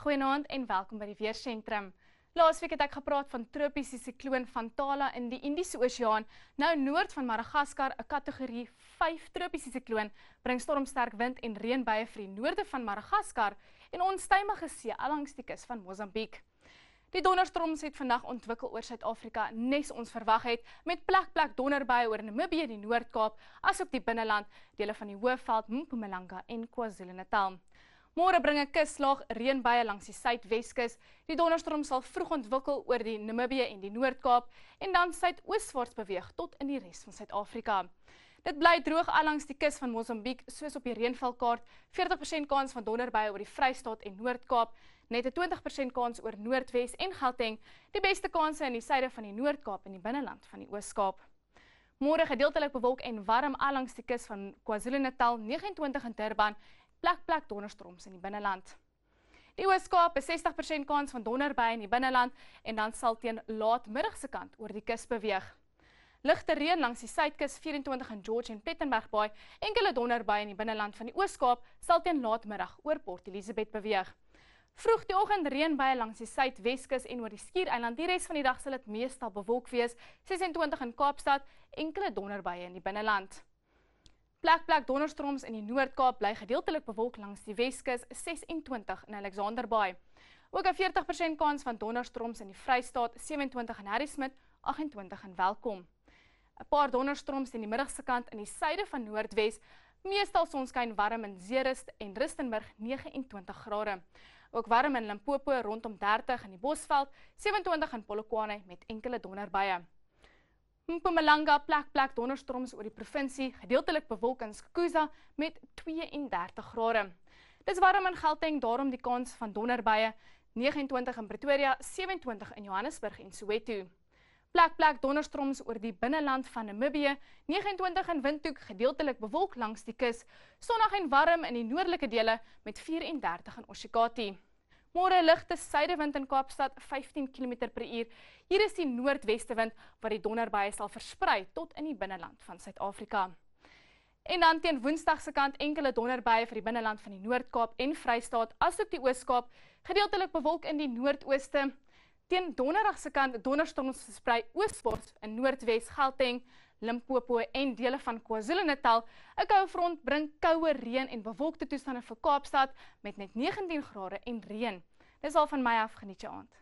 Goeienaand en welkom by die Weersentrum. Laasweek het ek gepraat van tropiese sikloon Fantala in die Indiese Oseaan. Nou noord van Madagaskar, 'n kategorie 5 tropiese sikloon, bring stormsterk wind en reënbuie vir die noorde van Madagaskar en onstuimige see langs die kus van Mosambiek. Die donderstorms het vandag ontwikkel oor Suid-Afrika, nes ons verwag het, met plek donderbuie oor Namibië, die Noord-Kaap, asook die binneland, dele van die Hoëveld, Mpumalanga en KwaZulu-Natal. Môre bring 'n kuslaag reënbuie langs die suidweskus. Die donderstorm sal vroeg ontwikkel oor die Namibië en die Noord-Kaap en dan suidooswaarts beweeg tot in die res van Suid-Afrika. Dit bly droog langs die kus van Mosambiek, soos op die reënvalkaart, 40% kans van donderbuie oor die Vrystaat en Noord-Kaap, net 'n 20% kans oor Noordwes en Gauteng, die beste kanse in die suide van die Noord-Kaap en die binneland van die Oos-Kaap. Môre gedeeltelik bewolk en warm langs die kus van KwaZulu-Natal, 29 in Durban, plek donderstorms in die binneland. Die Oos-Kaap is 60% kans van donderbuie in die binneland en dan sal teen laatmiddagse kant oor die kus beweeg. Ligte reën langs die suidkus, 24 in George en Plettenbergbaai, enkele donderbuie in die binneland van die Oos-Kaap sal teen laatmiddag oor Port Elizabeth beweeg. Vroeg die oggend reënbuie langs die suidweskus en oor die Skiereiland. Die res van die dag sal dit meestal bewolk wees, 26 in Kaapstad, enkele donderbuie in die binneland. Plek donderstorms in die Noord-Kaap bly gedeeltelik bewolk langs die Weskus, 26 in Alexanderbaai. Ook 'n 40% kans van donderstorms in die Vrystaat, 27 in Harrismith, 28 in Welkom. 'n Paar donderstorms in die middagse kant in die suide van Noordwes, meestal sonskyn warm in Zeerust en Rustenburg, 29 grade. Ook warm in Limpopo rondom 30 in die Bosveld, 27 in Polokwane met enkele donderbuie. Mpumalanga plek donderstorms oor die provinsie, gedeeltelik bewolk in Skukuza met 32 grade. Dis warm in Gauteng, daarom die kans van donderbuie, 29 in Pretoria, 27 in Johannesburg en Soweto. Plek donderstorms oor die binneland van Namibië, 29 in Windhoek, gedeeltelik bewolk langs die kus, sonnig en warm in die noordelike dele met 34 in Oshikati. Môre ligte suidewind in Kaapstad, 15 km/h. Hier is die noordwestewind wat die donderbuie sal versprei tot in die binneland van Suid-Afrika. En dan teen Woensdag se kant enkele donderbuie vir die binneland van die Noord-Kaap en Vrystaat, asook die Oos-Kaap, gedeeltelik bewolk in die noordooste. Teen Donderdag se kant donderstorms versprei ooswaarts in Noordwes, Gauteng, Limpopo en dele van KwaZulu-Natal. 'n Koue front bring koue reën en bewolkte toestande vir Kaapstad met net 19 grade en reën. Dis al van my af, geniet jou aand.